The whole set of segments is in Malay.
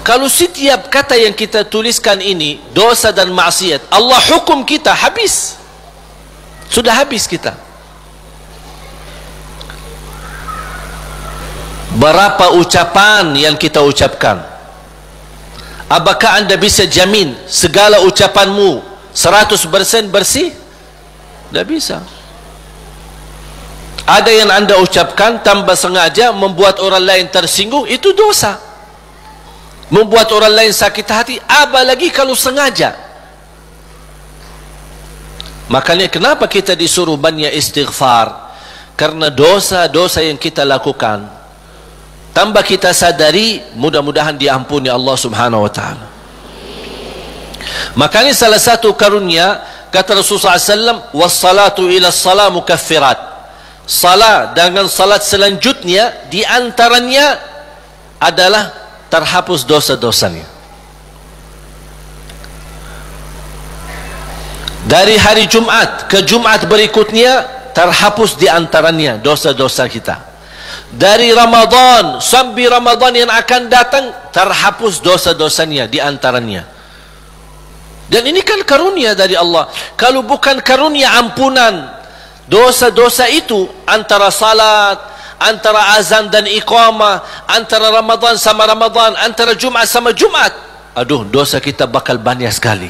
Kalau setiap kata yang kita tuliskan ini dosa dan maksiat, Allah hukum kita, habis. Sudah habis kita. Berapa ucapan yang kita ucapkan? Apakah anda bisa jamin segala ucapanmu 100% bersih? Tidak bisa. Ada yang anda ucapkan tanpa sengaja membuat orang lain tersinggung, itu dosa. Membuat orang lain sakit hati, apalagi kalau sengaja. Makanya kenapa kita disuruh banyak istighfar? Karena dosa-dosa yang kita lakukan, tanpa kita sadari, mudah-mudahan diampuni Allah Subhanahu wa ta'ala. Makanya salah satu karunia, kata Rasulullah SAW, wassalatu ila salat mukaffirat. Salat dengan salat selanjutnya, di antaranya adalah terhapus dosa-dosanya. Dari hari Jumat ke Jumat berikutnya, terhapus di antaranya dosa-dosa kita. Dari Ramadan sampai Ramadan yang akan datang, terhapus dosa-dosanya di antaranya. Dan ini kan karunia dari Allah. Kalau bukan karunia ampunan dosa-dosa itu, antara salat, antara azan dan iqamah, antara Ramadan sama Ramadan, antara Jumat sama Jumat, aduh, dosa kita bakal banyak sekali.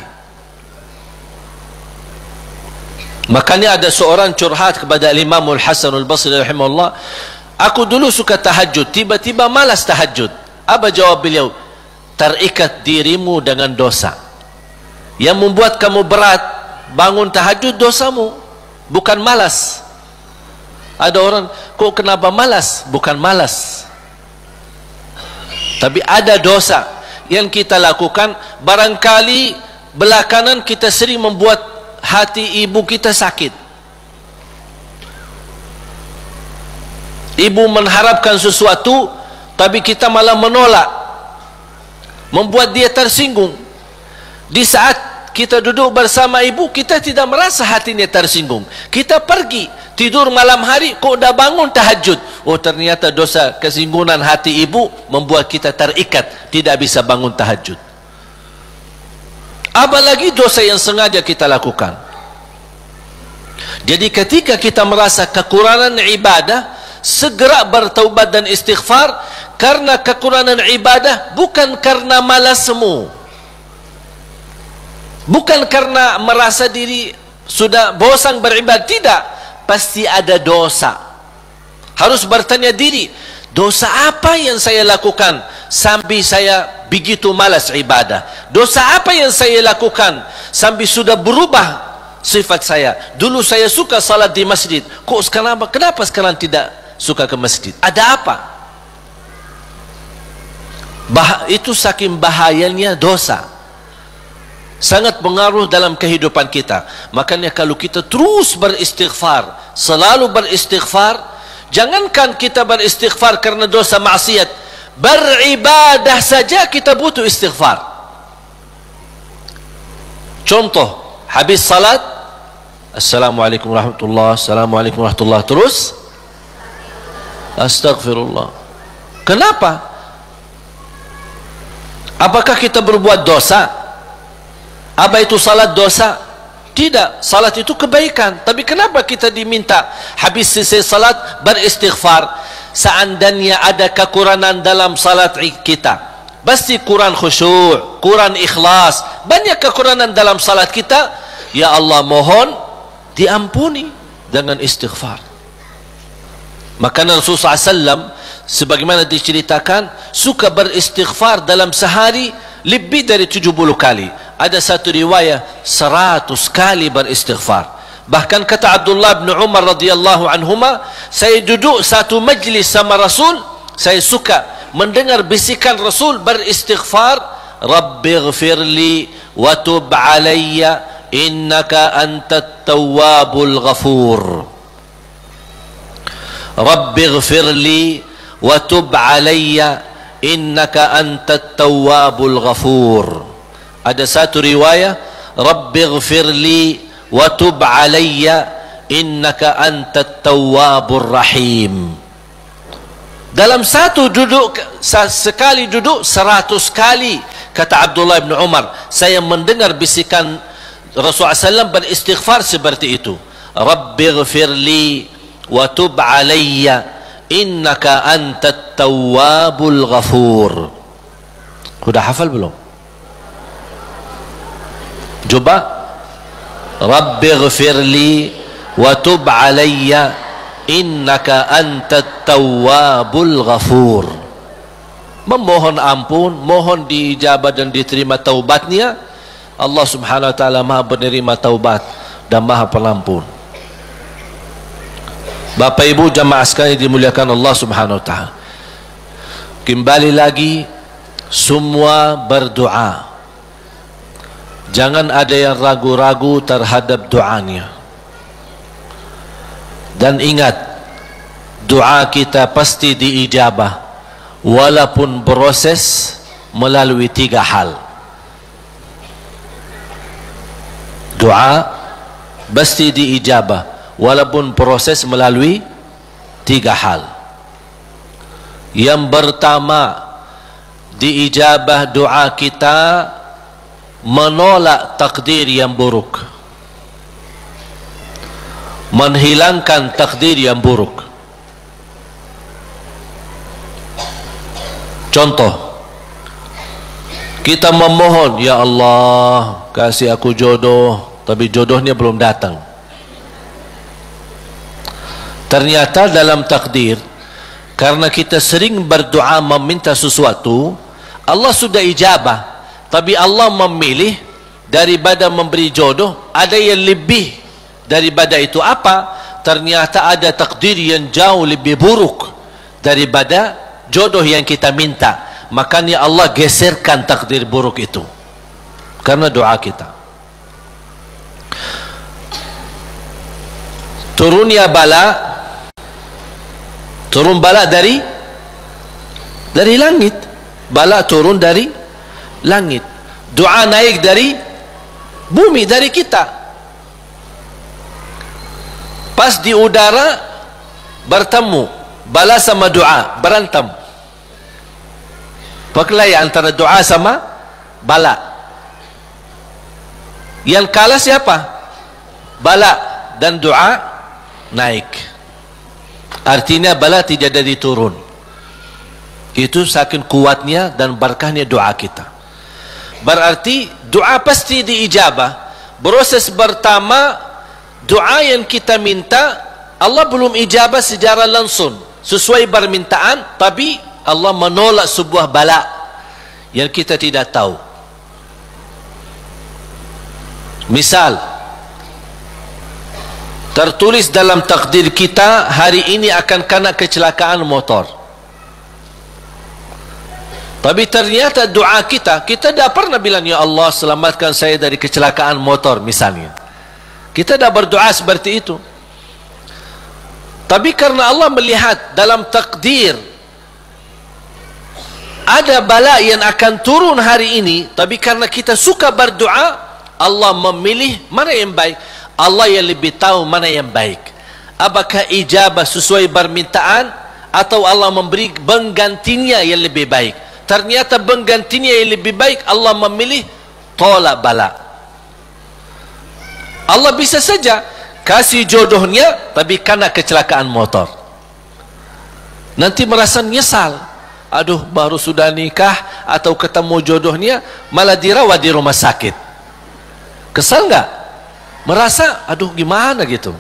Makanya ada seorang curhat kepada Imam Al-Hasan Al-Basri rahimahullah, aku dulu suka tahajud, tiba-tiba malas tahajud. Apa jawab beliau? Terikat dirimu dengan dosa. Yang membuat kamu berat bangun tahajud dosamu, bukan malas. Ada orang, kok kenapa malas? Bukan malas, tapi ada dosa yang kita lakukan. Barangkali belakangan kita sering membuat hati ibu kita sakit. Ibu mengharapkan sesuatu, tapi kita malah menolak, membuat dia tersinggung. Di saat kita duduk bersama ibu, kita tidak merasa hatinya tersinggung. Kita pergi tidur malam hari, kok udah bangun tahajud. Oh, ternyata dosa kesinggungan hati ibu membuat kita terikat, tidak bisa bangun tahajud. Apalagi dosa yang sengaja kita lakukan. Jadi ketika kita merasa kekurangan ibadah, segera bertaubat dan istighfar. Karena kekurangan ibadah bukan karena malasmu, bukan karena merasa diri sudah bosan beribadah, tidak. Pasti ada dosa. Harus bertanya diri, dosa apa yang saya lakukan sampai saya begitu malas ibadah? Dosa apa yang saya lakukan sampai sudah berubah sifat saya? Dulu saya suka salat di masjid, kok sekarang kenapa sekarang tidak suka ke masjid? Ada apa? Itu saking bahayanya dosa, sangat pengaruh dalam kehidupan kita. Makanya kalau kita terus beristighfar, selalu beristighfar, jangankan kita beristighfar karena dosa maksiat, beribadah saja kita butuh istighfar. Contoh, habis salat, assalamualaikum warahmatullahi, assalamualaikum warahmatullahi, terus astagfirullah. Kenapa? Apakah kita berbuat dosa? Apa itu salat dosa? Tidak, salat itu kebaikan. Tapi kenapa kita diminta habis selesai salat beristighfar? Seandainya ada kekurangan dalam salat kita, pasti kurang khusyuk, kurang ikhlas, banyak kekurangan dalam salat kita. Ya Allah, mohon diampuni dengan istighfar. Maka Rasulullah SAW, sebagaimana diceritakan, suka beristighfar dalam sehari lebih dari 70 kali. Ada satu riwayat 100 kali beristighfar. Bahkan kata Abdullah bin Umar radhiyallahu anhuma, saya duduk satu majlis sama Rasul, saya suka mendengar bisikan Rasul beristighfar, Rabbighfirli wa tub alayya innaka antat tawwabul ghafur. Rabbighfirli wa tub alayya innaka antat tawwabul ghafur. Ada satu riwayat, Rabbighfirli wa tub alayya innaka antat tawwabur rahim. Dalam satu duduk, sekali duduk 100 kali. Kata Abdullah bin Umar, saya mendengar bisikan Rasulullah SAW beristighfar seperti itu. Rabbighfirli wa tub alayya innaka antat tawwabul ghafur. Sudah hafal belum? Coba. Rabbighfirli wa tub alayya innaka antat tawwabul ghafur. Memohon ampun, mohon diijabah dan diterima taubatnya. Allah Subhanahu wa taala Maha penerima taubat dan Maha Pengampun. Bapak Ibu jamaah sekalian dimuliakan Allah Subhanahu wa taala. Kembali lagi, semua berdoa. Jangan ada yang ragu-ragu terhadap doanya. Dan ingat, doa kita pasti diijabah, walaupun proses melalui 3 hal. Doa pasti diijabah, walaupun proses melalui 3 hal. Yang pertama, diijabah doa kita menolak takdir yang buruk, menghilangkan takdir yang buruk. Contoh, kita memohon, ya Allah kasih aku jodoh, tapi jodohnya belum datang. Ternyata dalam takdir, karena kita sering berdoa meminta sesuatu, Allah sudah ijabah, tapi Allah memilih daripada memberi jodoh, ada yang lebih daripada itu. Apa? Ternyata ada takdir yang jauh lebih buruk daripada jodoh yang kita minta. Makanya Allah geserkan takdir buruk itu karena doa kita. Turunnya bala, turun bala dari langit. Bala turun dari langit. Doa naik dari bumi, dari kita. Pas di udara bertemu, bala sama doa berantem. Perkelahi antara doa sama bala. Yang kalah siapa? Bala, dan doa naik. Artinya bala tidak jadi turun. Itu saking kuatnya dan berkahnya doa kita. Berarti doa pasti diijabah. Proses pertama, doa yang kita minta Allah belum ijabah secara langsung sesuai permintaan, tapi Allah menolak sebuah bala yang kita tidak tahu. Misal, tertulis dalam takdir kita hari ini akan kena kecelakaan motor, tapi ternyata doa kita tidak pernah bilang, ya Allah selamatkan saya dari kecelakaan motor misalnya. Kita dah berdoa seperti itu. Tapi karena Allah melihat dalam takdir ada bala yang akan turun hari ini, tapi karena kita suka berdoa, Allah memilih mana yang baik. Allah yang lebih tahu mana yang baik. Apakah ijabah sesuai permintaan atau Allah memberi penggantinya yang lebih baik. Ternyata penggantinya yang lebih baik, Allah memilih tolak bala. Allah bisa saja kasih jodohnya tapi kena kecelakaan motor. Nanti merasa nyesal. Aduh, baru sudah nikah atau ketemu jodohnya malah dirawat di rumah sakit. Kesal nggak? Merasa aduh gimana gitu.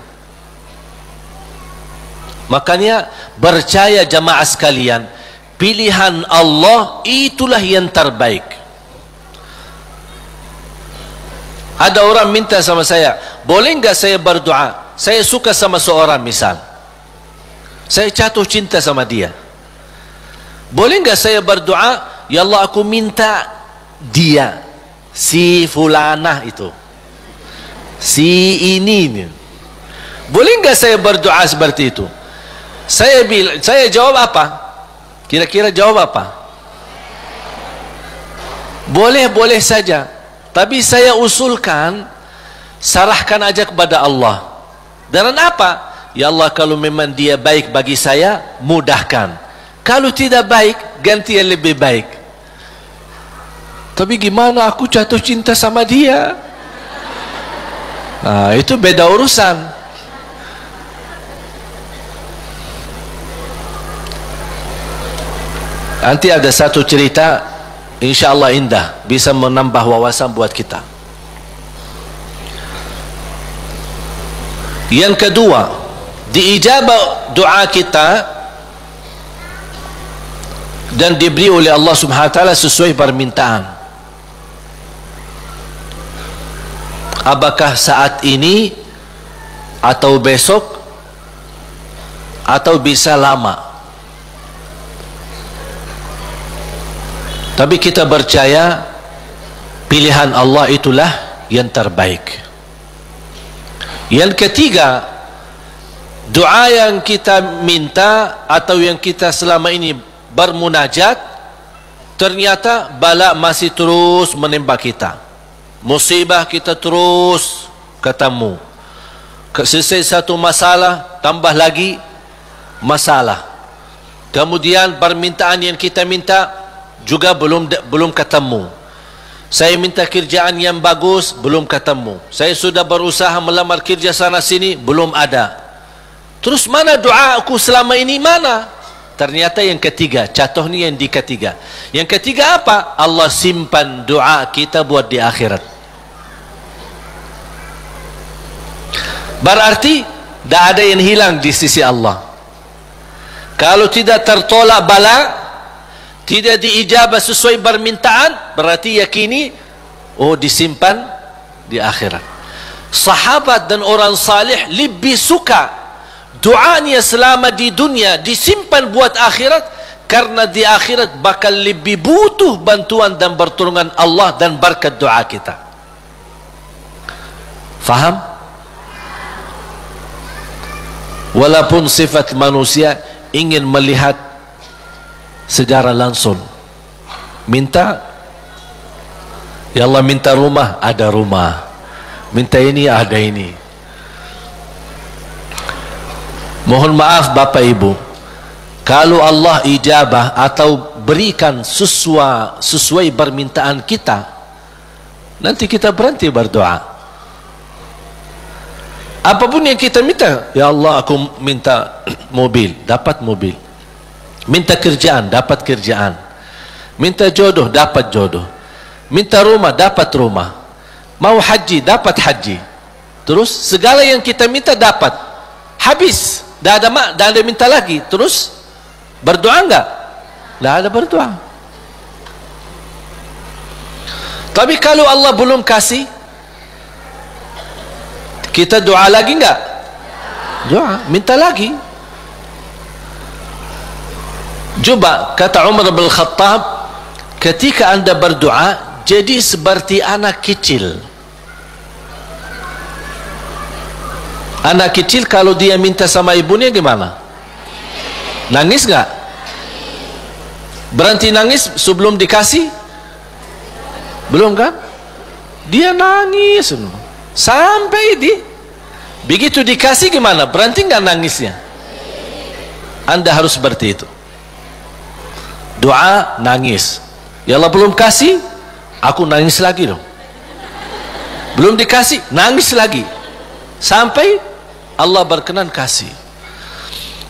Makanya percaya jamaah sekalian, pilihan Allah itulah yang terbaik. Ada orang minta sama saya, boleh enggak saya berdoa? Saya suka sama seorang misal, saya jatuh cinta sama dia. Boleh enggak saya berdoa, ya Allah aku minta dia, si fulanah itu, si ini. Boleh enggak saya berdoa seperti itu? Saya jawab apa? Kira-kira jawab apa? Boleh saja. Tapi saya usulkan, serahkan aja kepada Allah. Dan apa? Ya Allah, kalau memang dia baik bagi saya, mudahkan. Kalau tidak baik, ganti yang lebih baik. Tapi gimana aku jatuh cinta sama dia? Nah, itu beda urusan. Nanti ada satu cerita, insya-Allah indah, bisa menambah wawasan buat kita. Yang kedua, diijabah doa kita dan diberi oleh Allah Subhanahu wa taala sesuai permintaan. Apakah saat ini atau besok atau bisa lama? Tapi kita percaya pilihan Allah itulah yang terbaik. Yang ketiga, doa yang kita minta atau yang kita selama ini bermunajat, ternyata bala masih terus menimpa kita, musibah kita terus ketemu, selesai satu masalah tambah lagi masalah, kemudian permintaan yang kita minta juga belum ketemu. Saya minta kerjaan yang bagus, belum ketemu. Saya sudah berusaha melamar kerja sana sini, belum ada. Terus mana doa aku selama ini, mana? Ternyata yang ketiga, jatuh ni yang di ketiga. Yang ketiga apa? Allah simpan doa kita buat di akhirat. Berarti tidak ada yang hilang di sisi Allah. Kalau tidak tertolak bala, tidak diijabah sesuai permintaan, berarti yakini, oh disimpan di akhirat. Sahabat dan orang salih lebih suka doanya selama di dunia disimpan buat akhirat, karena di akhirat bakal lebih butuh bantuan dan pertolongan Allah dan berkat doa kita. Faham? Walaupun sifat manusia ingin melihat sejarah langsung, minta, ya Allah minta rumah, ada rumah, minta ini, ada ini. Mohon maaf Bapak Ibu, kalau Allah ijabah atau berikan sesuai permintaan kita, nanti kita berhenti berdoa. Apapun yang kita minta, ya Allah aku minta mobil, dapat mobil. Minta kerjaan, dapat kerjaan. Minta jodoh, dapat jodoh. Minta rumah, dapat rumah. Mau haji, dapat haji. Terus segala yang kita minta dapat. Habis, dah ada minta lagi. Terus berdoa enggak? Dah ada berdoa. Tapi kalau Allah belum kasih, kita doa lagi enggak? Doa, minta lagi. Coba kata Umar bin Khattab, ketika anda berdoa jadi seperti anak kecil. Anak kecil kalau dia minta sama ibunya gimana? Nangis gak? Berhenti nangis sebelum dikasih? Belum kan? Dia nangis sampai begitu dikasih gimana? Berhenti gak nangisnya? Anda harus seperti itu. Doa nangis, ya Allah belum kasih, aku nangis lagi dong. Belum dikasih, nangis lagi, sampai Allah berkenan kasih.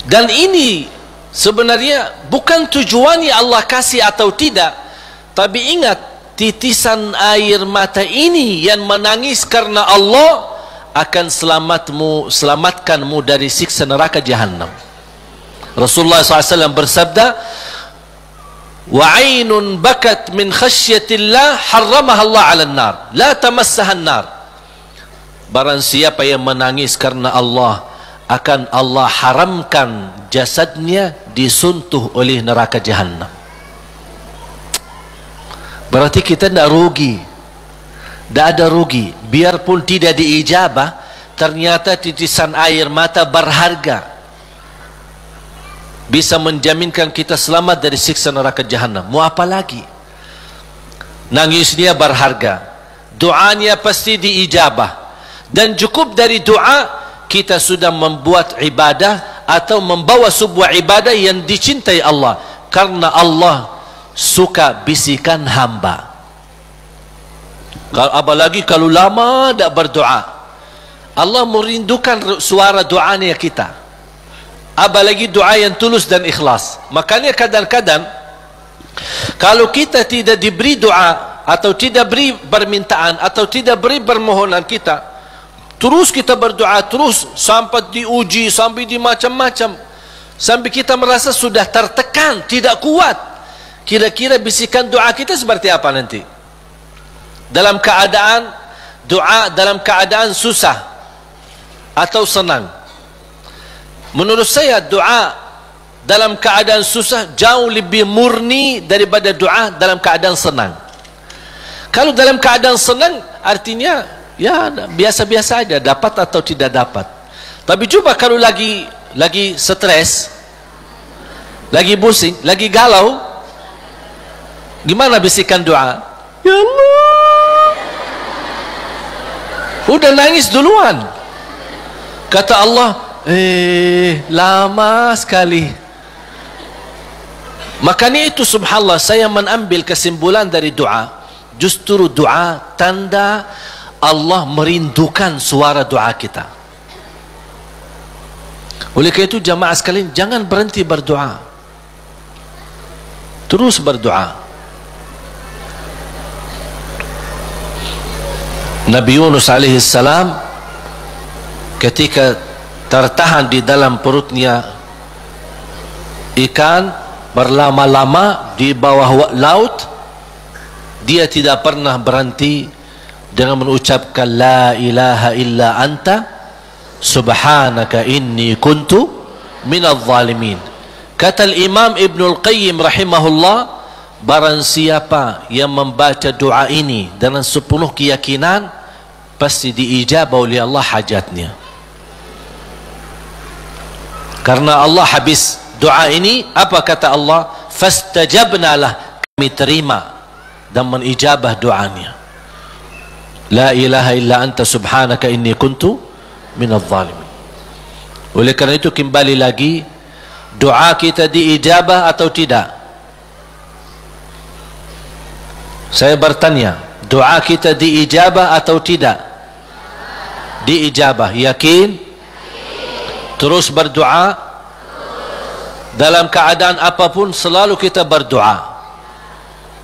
Dan ini sebenarnya bukan tujuannya Allah kasih atau tidak, tapi ingat, titisan air mata ini yang menangis karena Allah akan selamatkanmu dari siksa neraka Jahannam. Rasulullah SAW bersabda, وَعَيْنٌ بَكَتْ مِنْ خَشْيَةِ اللَّهِ حَرَّمَهَا اللَّهُ عَلَى النَّارِ لَا تَمَسَّهَا النَّارِ. Barang siapa yang menangis karena Allah, akan Allah haramkan jasadnya disentuh oleh neraka Jahannam. Berarti kita tidak rugi, tidak ada rugi. Biarpun tidak diijabah, ternyata titisan air mata berharga, bisa menjaminkan kita selamat dari siksa neraka Jahannam. Mau apa lagi? Nangisnya berharga, doanya pasti diijabah, dan cukup dari doa kita sudah membuat ibadah atau membawa sebuah ibadah yang dicintai Allah. Karena Allah suka bisikan hamba. Apalagi kalau lama tak berdoa, Allah merindukan suara doanya kita. Apalagi doa yang tulus dan ikhlas. Makanya kadang-kadang kalau kita tidak diberi doa, atau tidak beri permintaan, atau tidak beri permohonan kita, terus kita berdoa terus sampai diuji, sampai di macam-macam, sampai kita merasa sudah tertekan, tidak kuat. Kira-kira bisikan doa kita seperti apa nanti? Dalam keadaan doa, dalam keadaan susah atau senang? Menurut saya doa dalam keadaan susah jauh lebih murni daripada doa dalam keadaan senang. Kalau dalam keadaan senang, artinya ya biasa-biasa aja, dapat atau tidak dapat. Tapi coba kalau lagi stres, lagi pusing, lagi galau, gimana bisikan doa? Ya Allah, udah nangis duluan. Kata Allah, lama sekali. Makanya itu subhanallah, saya mengambil kesimpulan dari doa, justru doa tanda Allah merindukan suara doa kita. Oleh karena itu jamaah sekalian, jangan berhenti berdoa, terus berdoa. Nabi Yunus alaihi salam ketika tertahan di dalam perutnya ikan berlama-lama di bawah laut, dia tidak pernah berhenti dengan mengucapkan la ilaha illa anta subhanaka inni kuntu minadh zalimin. Kata Imam Ibnul Qayyim rahimahullah, barang siapa yang membaca doa ini dengan sepenuh keyakinan, pasti diijabah oleh Allah hajatnya. Karena Allah habis doa ini, apa kata Allah? Fastajabna lah, kami terima dan menijabah doanya. La ilaha illa anta subhanaka inni kuntu minadh zalimin. Oleh kerana itu kembali lagi, doa kita diijabah atau tidak? Saya bertanya, doa kita diijabah atau tidak? Diijabah. Yakin? Terus berdoa. Dalam keadaan apapun selalu kita berdoa.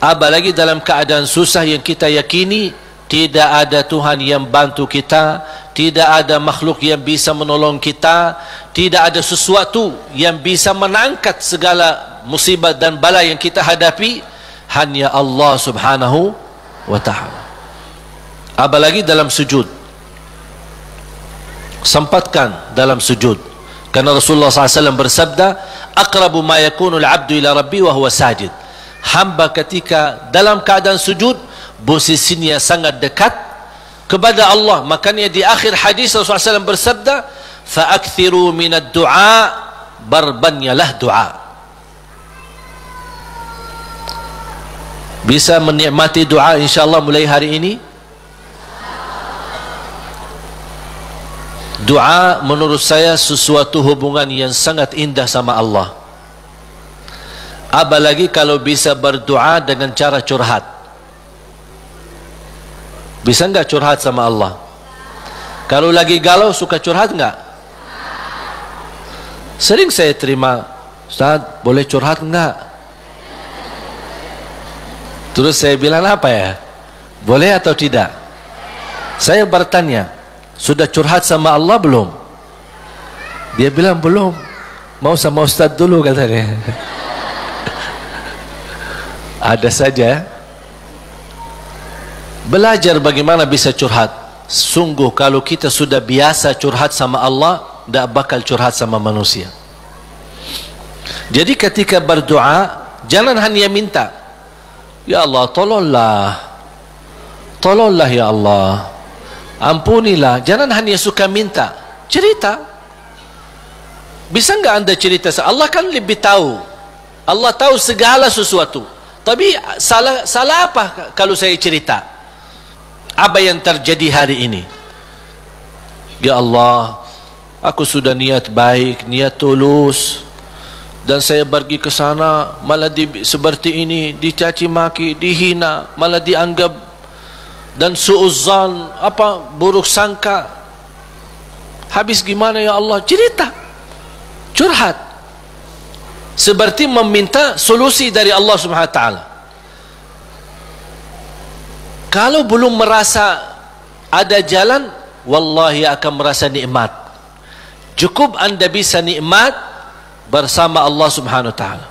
Apalagi dalam keadaan susah yang kita yakini tidak ada Tuhan yang bantu kita, tidak ada makhluk yang bisa menolong kita, tidak ada sesuatu yang bisa mengangkat segala musibah dan bala yang kita hadapi, hanya Allah subhanahu wa ta'ala. Apalagi dalam sujud, sempatkan dalam sujud. Karena Rasulullah SAW bersabda, aqrabu ma yakunu al-'abdu ila rabbi wa huwa sajid. Hamba ketika dalam keadaan sujud, posisinya sangat dekat kepada Allah. Makanya di akhir hadis Rasulullah SAW bersabda, fa'akthiru minad du'a, berbanyalah doa. Bisa menikmati doa insyaAllah mulai hari ini. Doa menurut saya sesuatu hubungan yang sangat indah sama Allah. Apalagi kalau bisa berdoa dengan cara curhat. Bisa enggak curhat sama Allah? Kalau lagi galau suka curhat enggak? Sering saya terima, Ustaz boleh curhat enggak? Terus saya bilang apa ya? Boleh atau tidak? Saya bertanya, sudah curhat sama Allah belum? Dia bilang belum. Mau sama Ustaz dulu katanya. Ada saja. Belajar bagaimana bisa curhat. Sungguh kalau kita sudah biasa curhat sama Allah, tidak bakal curhat sama manusia. Jadi ketika berdoa, jangan hanya minta, ya Allah tolonglah, tolonglah ya Allah, ampunilah. Jangan hanya suka minta, cerita. Bisa enggak anda cerita? Allah kan lebih tahu. Allah tahu segala sesuatu. Tapi salah apa kalau saya cerita apa yang terjadi hari ini? Ya Allah, aku sudah niat baik, niat tulus, dan saya pergi ke sana malah seperti ini, dicaci maki, dihina, malah dianggap, dan suuzzan, buruk sangka. Habis gimana ya Allah? Cerita, curhat, seperti meminta solusi dari Allah Subhanahu wa taala. Kalau belum merasa ada jalan, wallahi akan merasa nikmat. Cukup anda bisa nikmat bersama Allah Subhanahu wa taala.